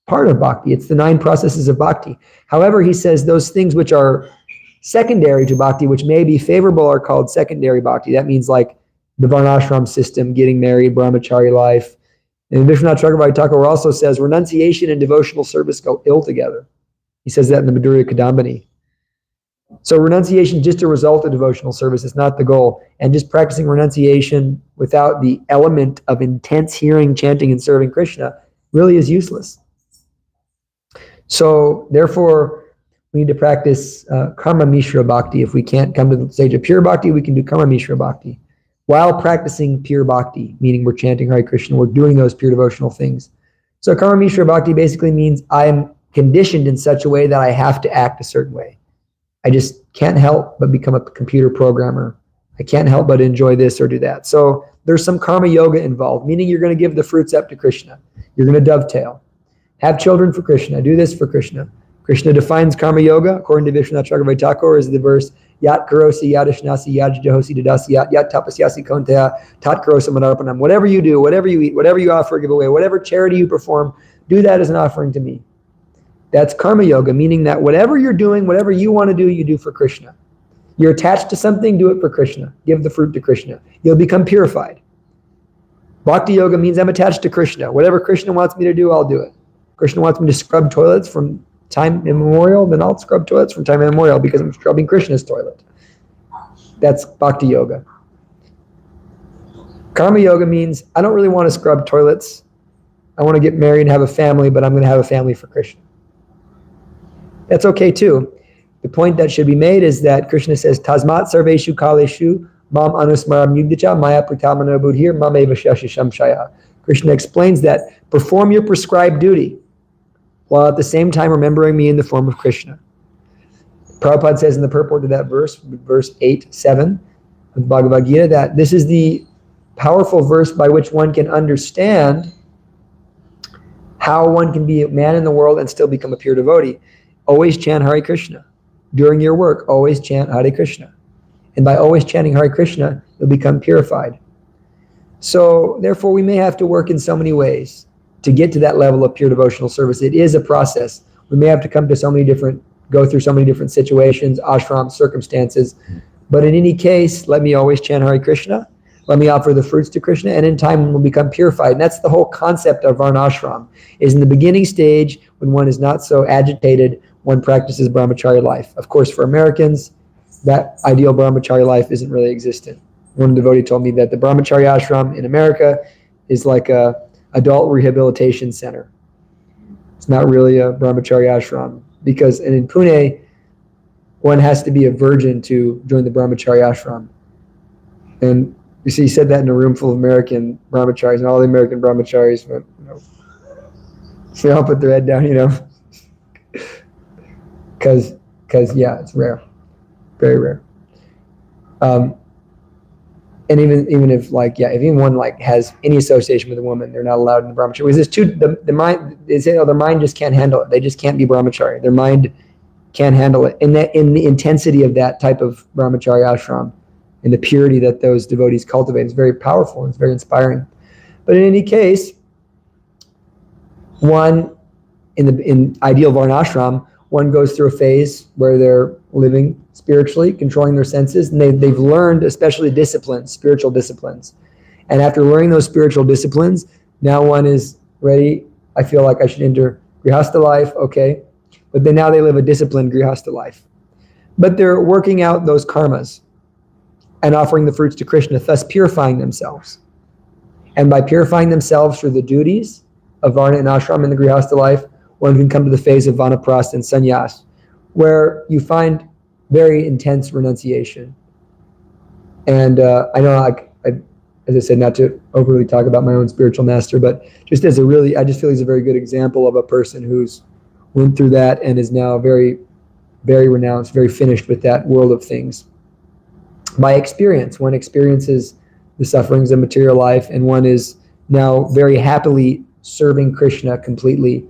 part of bhakti. It's the 9 processes of bhakti. However, he says those things which are secondary to bhakti, which may be favorable, are called secondary bhakti. That means like the varnashram system, getting married, brahmachari life. And Vishwanath Chakravarti Thakur also says renunciation and devotional service go ill together. He says that in the Madhurya Kadambini. So renunciation is just a result of devotional service. It's not the goal. And just practicing renunciation without the element of intense hearing, chanting, and serving Krishna really is useless. So therefore, we need to practice karma mishra bhakti. If we can't come to the stage of pure bhakti, we can do karma mishra bhakti. While practicing pure bhakti, meaning we're chanting Hare Krishna, we're doing those pure devotional things. So karma mishra bhakti basically means I am conditioned in such a way that I have to act a certain way. I just can't help but become a computer programmer. I can't help but enjoy this or do that. So there's some karma yoga involved, meaning you're going to give the fruits up to Krishna. You're going to dovetail. Have children for Krishna. Do this for Krishna. Krishna defines karma yoga, according to Vishwanath Chakravarti Thakur, is the verse, Yat karosi yadashnasi yad jahosi dadasi yat tapasyasi konteya tat karosa manarpanam. Whatever you do, whatever you eat, whatever you offer, give away, whatever charity you perform, do that as an offering to me. That's karma yoga, meaning that whatever you're doing, whatever you want to do, you do for Krishna. You're attached to something, do it for Krishna. Give the fruit to Krishna. You'll become purified. Bhakti yoga means I'm attached to Krishna. Whatever Krishna wants me to do, I'll do it. Krishna wants me to scrub toilets from time immemorial, then I'll scrub toilets from time immemorial because I'm scrubbing Krishna's toilet. That's bhakti yoga. Karma yoga means I don't really want to scrub toilets. I want to get married and have a family, but I'm going to have a family for Krishna. That's okay too. The point that should be made is that Krishna says, Tasmat sarveshu kaleshu mam anusmaram yugdacha maya pratamana buddhir mam eva shashisham shaya. Krishna explains that perform your prescribed duty while at the same time remembering me in the form of Krishna. Prabhupada says in the purport to that verse 8:7 of Bhagavad Gita, that this is the powerful verse by which one can understand how one can be a man in the world and still become a pure devotee. Always chant Hare Krishna. During your work, always chant Hare Krishna. And by always chanting Hare Krishna, you'll become purified. So, therefore, we may have to work in so many ways. to get to that level of pure devotional service. It is a process. We may have to go through so many different situations, ashrams, circumstances. But in any case, let me always chant Hare Krishna. Let me offer the fruits to Krishna, and in time we'll become purified. And that's the whole concept of varnashram, is in the beginning stage, when one is not so agitated, one practices brahmacharya life. Of course, for Americans, that ideal brahmacharya life isn't really existent. One devotee told me that the brahmacharya ashram in America is like a adult rehabilitation center. It's not really a brahmacharya ashram, because and in Pune, one has to be a virgin to join the brahmacharya ashram. And you see, he said that in a room full of American brahmacharis, and all the American brahmacharis went, they all put their head down, because yeah, it's rare, very rare. And even if if anyone has any association with a woman, they're not allowed in the brahmacharya. Because the mind, they say, their mind just can't handle it. They just can't be brahmachari. Their mind can't handle it. In the intensity of that type of brahmacharya ashram, and the purity that those devotees cultivate is very powerful and it's very inspiring. But in any case, one in ideal varnashram, one goes through a phase where they're living spiritually, controlling their senses, and they've learned especially disciplines, spiritual disciplines. And after learning those spiritual disciplines, now one is ready. I feel like I should enter grihastha life, okay. But then now they live a disciplined grihastha life. But they're working out those karmas and offering the fruits to Krishna, thus purifying themselves. And by purifying themselves through the duties of varna and ashram in the grihastha life, one can come to the phase of vanaprastha and sannyas, where you find very intense renunciation. And I know, as I said, not to overly talk about my own spiritual master, but just I just feel he's a very good example of a person who's went through that and is now very, very renounced, very finished with that world of things. By experience, one experiences the sufferings of material life, and one is now very happily serving Krishna completely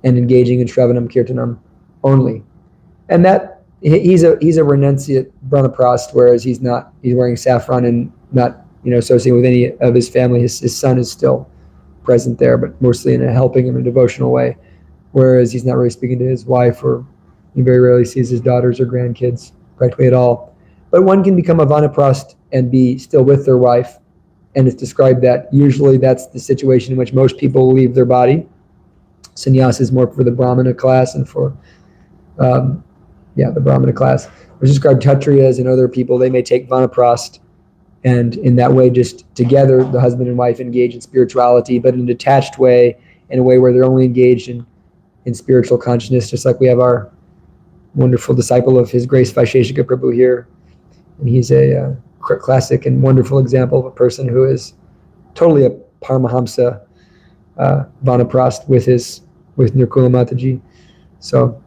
and engaging in Shravanam Kirtanam only. And that he's a renunciate Brahmaprasth, whereas he's wearing saffron and not associating with any of his family. His son is still present there, but mostly in a helping him in a devotional way, whereas he's not really speaking to his wife, or he very rarely sees his daughters or grandkids practically at all. But one can become a vanaprasth and be still with their wife, and it's described that usually that's the situation in which most people leave their body. Sannyas is more for the Brahmana class and for the Brahmana class. It's described Kshatriyas and other people, they may take vanaprasth, and in that way just together the husband and wife engage in spirituality, but in a detached way, in a way where they're only engaged in spiritual consciousness, just like we have our wonderful disciple of His Grace Vaisheshika Prabhu here. And he's a classic and wonderful example of a person who is totally a Paramahamsa vanaprasth with Nirkula Mataji. So,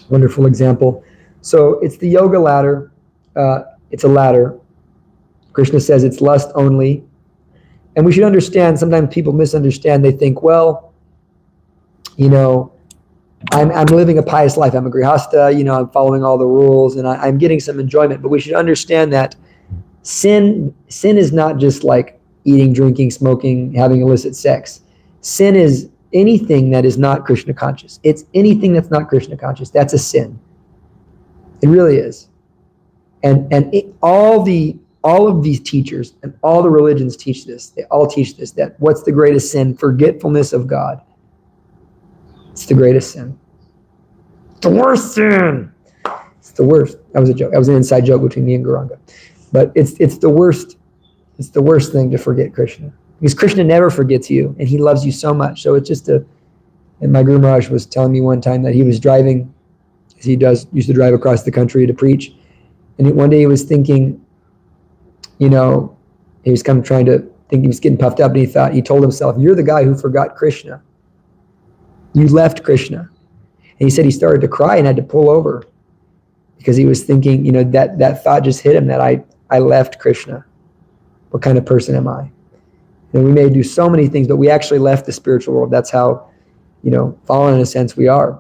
wonderful example. So it's the yoga ladder. It's a ladder. Krishna says it's lust only. And we should understand, sometimes people misunderstand. They think, well, I'm living a pious life. I'm a grihastha, I'm following all the rules, and I'm getting some enjoyment. But we should understand that sin is not just like eating, drinking, smoking, having illicit sex. Sin is anything that is not Krishna conscious. It's anything that's not Krishna conscious. That's a sin. It really is. And all of these teachers and all the religions teach this. They all teach this, that what's the greatest sin? Forgetfulness of God. It's the greatest sin. The worst sin. It's the worst. That was a joke. That was an inside joke between me and Gauranga. But it's the worst. It's the worst thing to forget Krishna. Because Krishna never forgets you, and He loves you so much. So it's just and my Guru Maharaj was telling me one time that he was driving, as he used to drive across the country to preach. And one day he was thinking, he was kind of trying to think, he was getting puffed up, and he told himself, you're the guy who forgot Krishna. You left Krishna. And he said he started to cry and had to pull over because he was thinking, that thought just hit him, that I left Krishna. What kind of person am I? And we may do so many things, but we actually left the spiritual world. That's how, fallen in a sense we are.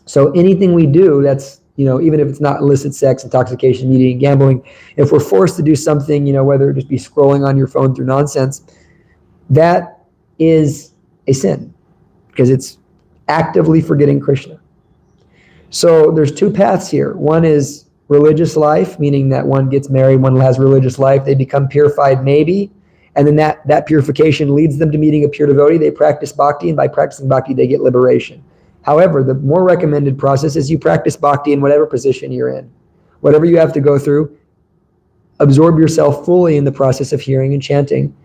So anything we do, that's, even if it's not illicit sex, intoxication, eating, gambling, if we're forced to do something, whether it just be scrolling on your phone through nonsense, that is a sin because it's actively forgetting Krishna. So there's two paths here. One is religious life, meaning that one gets married, one has religious life, they become purified maybe, and then that purification leads them to meeting a pure devotee. They practice bhakti, and by practicing bhakti, they get liberation. However, the more recommended process is you practice bhakti in whatever position you're in. Whatever you have to go through, absorb yourself fully in the process of hearing and chanting.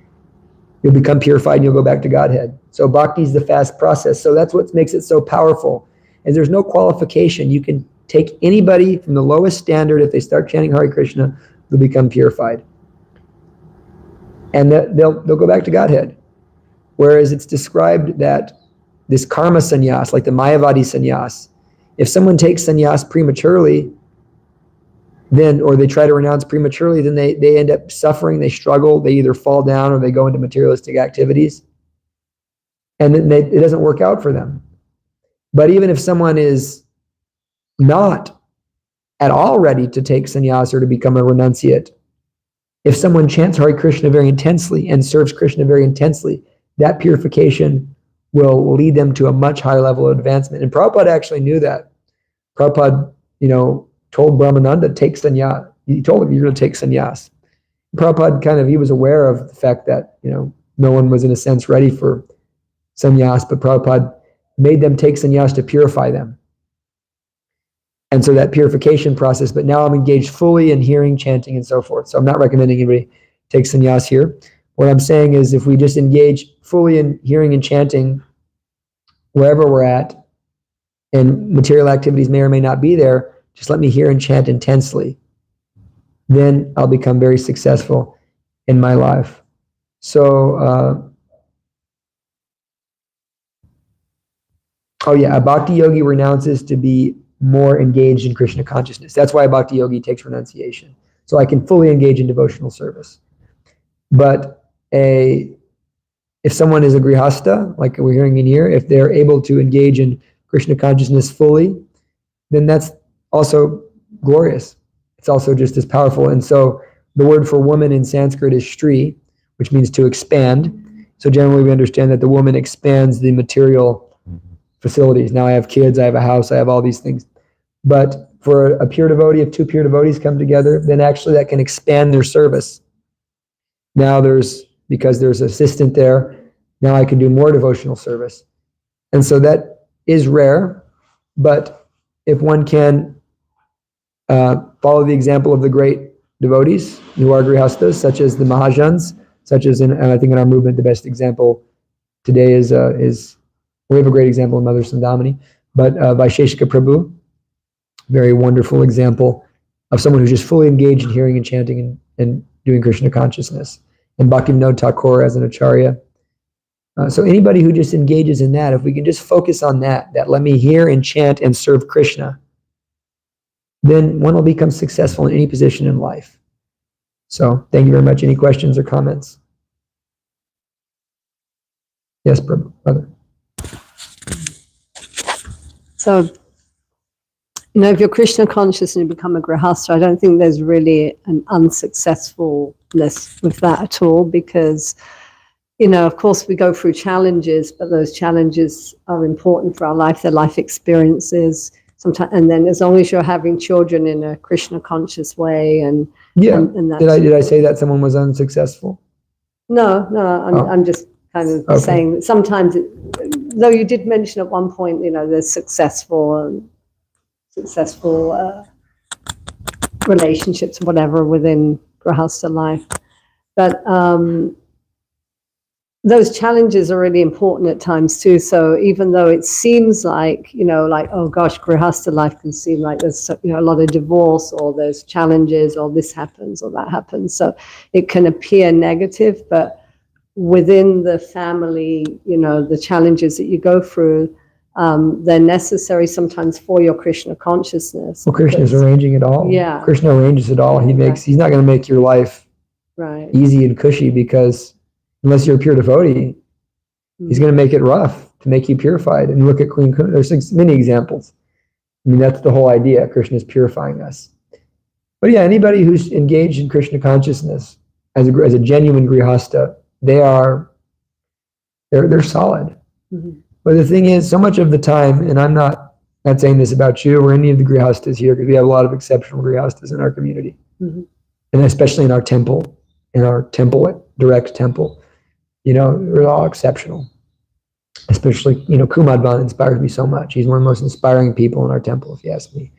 You'll become purified and you'll go back to Godhead. So bhakti is the fast process. So that's what makes it so powerful. And there's no qualification. You can take anybody from the lowest standard. If they start chanting Hare Krishna, they'll become purified. And they'll go back to Godhead. Whereas it's described that this karma sannyas, like the Mayavadi sannyas, if someone takes sannyas prematurely, then, or they try to renounce prematurely, then they end up suffering, they struggle, they either fall down or they go into materialistic activities. And then it doesn't work out for them. But even if someone is not at all ready to take sannyas or to become a renunciate, if someone chants Hare Krishna very intensely and serves Krishna very intensely, that purification will lead them to a much higher level of advancement. And Prabhupada actually knew that. Prabhupada, told Brahmananda, take sannyas. He told him, you're going to take sannyas. Prabhupada he was aware of the fact that, no one was in a sense ready for sannyas, but Prabhupada made them take sannyas to purify them. And so that purification process, but now I'm engaged fully in hearing, chanting, and so forth. So I'm not recommending anybody take sannyas here. What I'm saying is if we just engage fully in hearing and chanting wherever we're at, and material activities may or may not be there, just let me hear and chant intensely. Then I'll become very successful in my life. So, a bhakti yogi renounces to be more engaged in Krishna consciousness. That's why a bhakti yogi takes renunciation. So I can fully engage in devotional service. But if someone is a grihasta, like we're hearing in here, if they're able to engage in Krishna consciousness fully, then that's also glorious. It's also just as powerful. And so the word for woman in Sanskrit is Shri, which means to expand. So generally we understand that the woman expands the material facilities. Now I have kids, I have a house, I have all these things. But for a pure devotee, if two pure devotees come together, then actually that can expand their service. Now because there's an assistant there, now I can do more devotional service. And so that is rare, but if one can follow the example of the great devotees who are grihastas, such as the Mahajans, and I think in our movement, the best example today is we have a great example in Mother Sandamani, but Vaisheshika Prabhu, very wonderful example of someone who's just fully engaged in hearing and chanting and doing Krishna consciousness. And Bhaktivinoda Thakur as an acharya. So anybody who just engages in that, if we can just focus on that let me hear and chant and serve Krishna, then one will become successful in any position in life. So thank you very much. Any questions or comments? Yes, brother. So, if you're Krishna conscious and you become a grihastha, I don't think there's really an unsuccessfulness with that at all, because, of course we go through challenges, but those challenges are important for our life, their life experiences. Sometimes, and then as long as you're having children in a Krishna conscious way, and did I say that someone was unsuccessful? No, I'm just kind of saying that sometimes, though you did mention at one point, there's successful relationships, whatever, within grihastha life, but those challenges are really important at times too. So even though it seems like, oh gosh, grihastha life can seem like there's a lot of divorce, or there's challenges, or this happens or that happens, so it can appear negative, but within the family, the challenges that you go through, they're necessary sometimes for your Krishna consciousness. Well, Krishna is arranging it all. Yeah. Krishna arranges it all. He's not going to make your life right easy and cushy, because unless you're a pure devotee, he's going to make it rough to make you purified. And look at Queen Kunda. There's many examples. I mean, that's the whole idea. Krishna is purifying us. But yeah, anybody who's engaged in Krishna consciousness as a genuine grihastha, they're solid. Mhm. But the thing is, so much of the time, and I'm not saying this about you or any of the grihastas here, because we have a lot of exceptional grihastas in our community, Mhm. and especially in our direct temple, we're all exceptional. Especially, Kumadvan inspires me so much. He's one of the most inspiring people in our temple, if you ask me.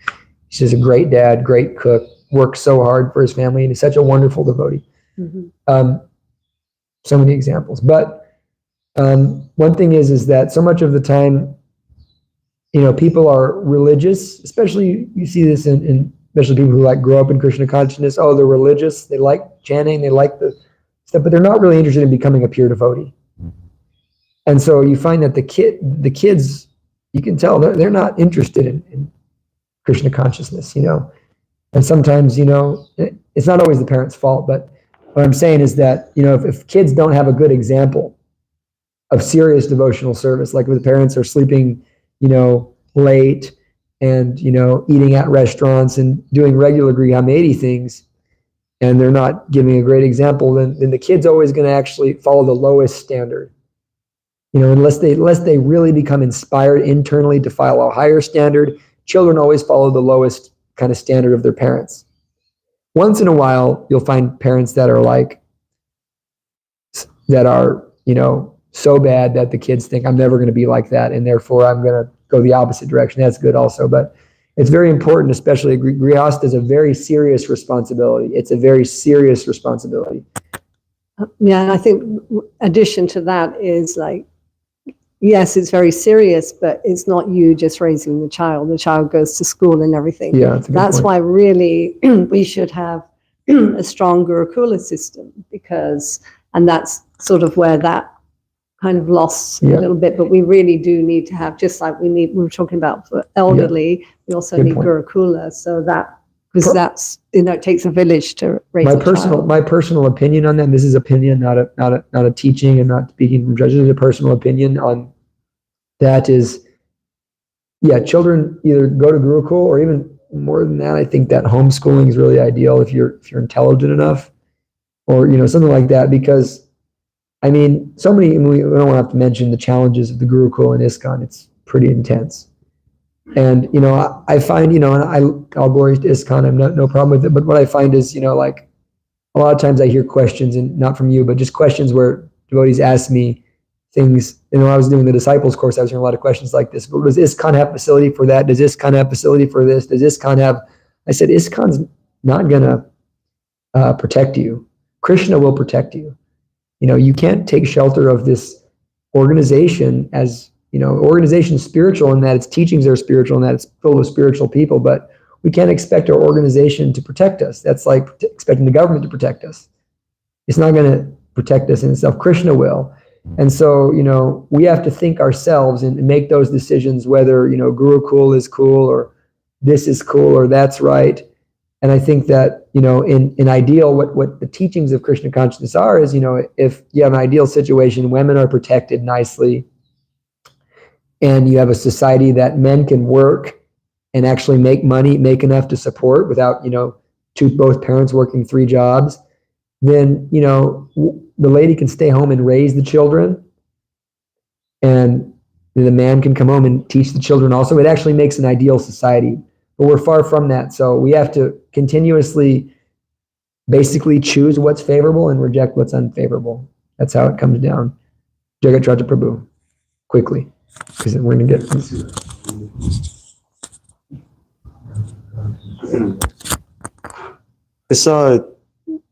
He's just a great dad, great cook, works so hard for his family, and he's such a wonderful devotee. Mhm. So many examples. But one thing is that so much of the time, people are religious, especially you see this in especially people who grow up in Krishna consciousness. Oh, they're religious. They like chanting. They like the stuff, but they're not really interested in becoming a pure devotee. And so you find that the kids, you can tell they're not interested in Krishna consciousness, And sometimes, it's not always the parents' fault, but what I'm saying is that, if kids don't have a good example of serious devotional service, like when the parents are sleeping, late and, eating at restaurants and doing regular Grihamedi things, and they're not giving a great example, then the kid's always going to actually follow the lowest standard. Unless they really become inspired internally to follow a higher standard, children always follow the lowest kind of standard of their parents. Once in a while, you'll find parents that are so bad that the kids think, I'm never going to be like that, and therefore I'm going to go the opposite direction. That's good also, but it's very important, especially Grihastha is a very serious responsibility. It's a very serious responsibility. Yeah, and I think addition to that is yes, it's very serious, but it's not you just raising the child. The child goes to school and everything. Yeah, that's why really we should have a strong Gurukula system, and that's sort of where that kind of lost a little bit, but we really do need to have, just like we were talking about for elderly, we also need Gurukula, so because that's, it takes a village to raise a child. My personal opinion on that, and this is opinion, not a teaching and not speaking from judges, a personal opinion on that is, children either go to Gurukul, or even more than that, I think that homeschooling is really ideal if you're intelligent enough, or something like that, because we don't have to mention the challenges of the Gurukul and ISKCON. It's pretty intense. And, I find, and I'll glory to ISKCON, I'm no problem with it. But what I find is, a lot of times I hear questions, and not from you, but just questions where devotees ask me things. When I was doing the disciples course, I was hearing a lot of questions like this. But does ISKCON have facility for that? Does ISKCON have facility for this? Does ISKCON have? I said, ISKCON's not going to protect you. Krishna will protect you. You can't take shelter of this organization as, organization is spiritual in that its teachings are spiritual and that it's filled with spiritual people, but we can't expect our organization to protect us. That's like expecting the government to protect us. It's not going to protect us in itself. Krishna will. And so, we have to think ourselves and make those decisions whether, Gurukul is cool, or this is cool, or that's right. And I think that, in ideal, what the teachings of Krishna consciousness are is, if you have an ideal situation, women are protected nicely, and you have a society that men can work and actually make money, make enough to support without, both parents working 3 jobs, then, the lady can stay home and raise the children, and the man can come home and teach the children also. It actually makes an ideal society. But we're far from that. So we have to continuously basically choose what's favorable and reject what's unfavorable. That's how it comes down. Jagat Raja Prabhu, quickly, because we're going to get This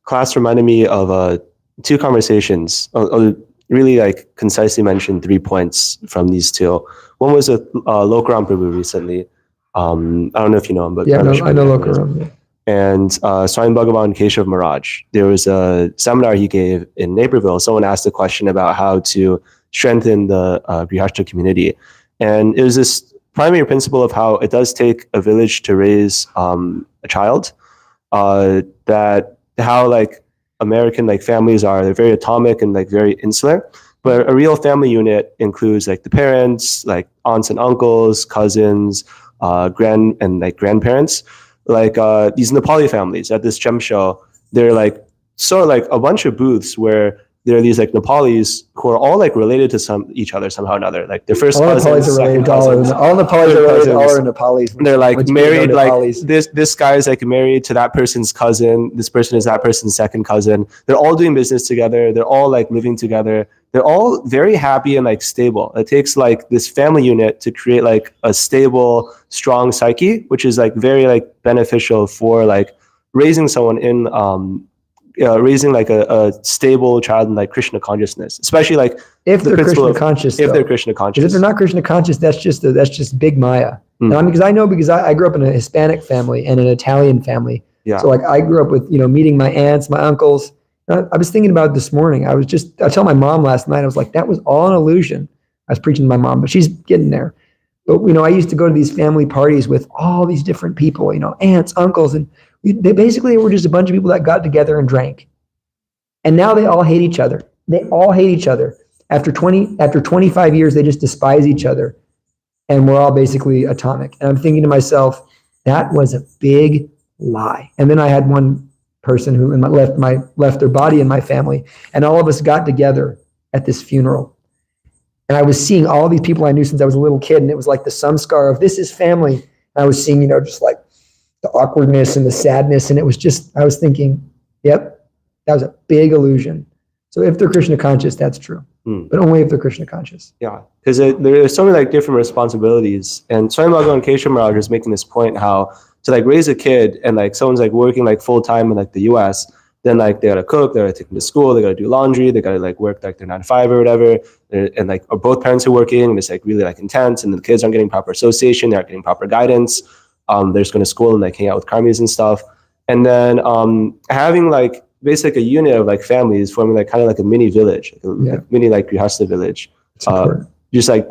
class reminded me of 2 conversations. I'll really concisely mention 3 points from these 2. One was with Lokaram Prabhu recently. I don't know if you know him, but I know Lokaram. Yeah. And Swami Bhagavan Keshav Maharaj, there was a seminar he gave in Naperville. Someone asked a question about how to strengthen the Grihastha community. And it was this primary principle of how it does take a village to raise a child, that how American families are, they're very atomic and very insular. But a real family unit includes the parents, aunts and uncles, cousins, grandparents. These Nepali families at this gem show, they're sort of a bunch of booths where there are these like Nepalis who are all like related to each other somehow or another. Like their first All cousins, Nepalis are related second to all. cousins. All Nepalis are related to all our Nepalis. They're like Once you know married, like Nepalis. this guy is like married to that person's cousin. This person is that person's second cousin. They're all doing business together. They're all like living together. They're all very happy and like stable. It takes like this family unit to create like a stable, strong psyche, which is like very like beneficial for like raising someone in raising like a stable child in like Krishna consciousness, especially like If the they're principle Krishna of- conscious, if though. they're Krishna Because conscious. if they're not Krishna conscious, that's just big Maya. Mm. And I mean, because I grew up in a Hispanic family and an Italian family. Yeah. So like I grew up with, meeting my aunts, my uncles. I was thinking about it this morning. I told my mom last night, I was like, that was all an illusion. I was preaching to my mom, but she's getting there. But, I used to go to these family parties with all these different people, aunts, uncles, and they basically were just a bunch of people that got together and drank. And now they all hate each other. They all hate each other. After 25 years, they just despise each other. And we're all basically atomic. And I'm thinking to myself, that was a big lie. And then I had one person who left their body in my family, and all of us got together at this funeral. And I was seeing all these people I knew since I was a little kid, and it was like the samskar of this is family. And I was seeing, just like the awkwardness and the sadness, and it was just, I was thinking, yep, that was a big illusion. So if they're Krishna conscious, that's true, but only if they're Krishna conscious. Yeah, because there's so many like different responsibilities, and Swami Bhagavan Keshav Maharaj is making this point how to like raise a kid and like someone's like working like full time in like the US, then like they gotta cook, they gotta take them to school, they gotta do laundry, they gotta like work like their 9 to 5 or whatever, and like or both parents are working, and it's like really like intense, and the kids aren't getting proper association, they're not getting proper guidance. They're just going to school and like hang out with karmis and stuff, and then having like basically a unit of like families forming like kind of like a mini village, like mini like grihastha village. Just like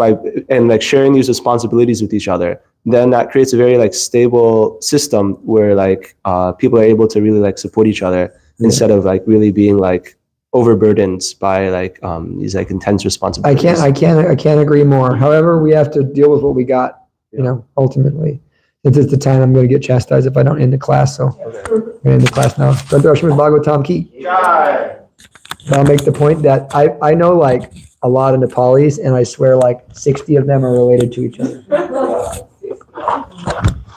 and like sharing these responsibilities with each other, then that creates a very like stable system where like people are able to really like support each other instead of like really being like overburdened by like these like intense responsibilities. I can't agree more. However, we have to deal with what we got, ultimately. This is the time I'm going to get chastised if I don't end the class. So I'm going to end the class now. Srimad Bhagavatam ki. I'll make the point that I know like a lot of Nepalis, and I swear like 60 of them are related to each other.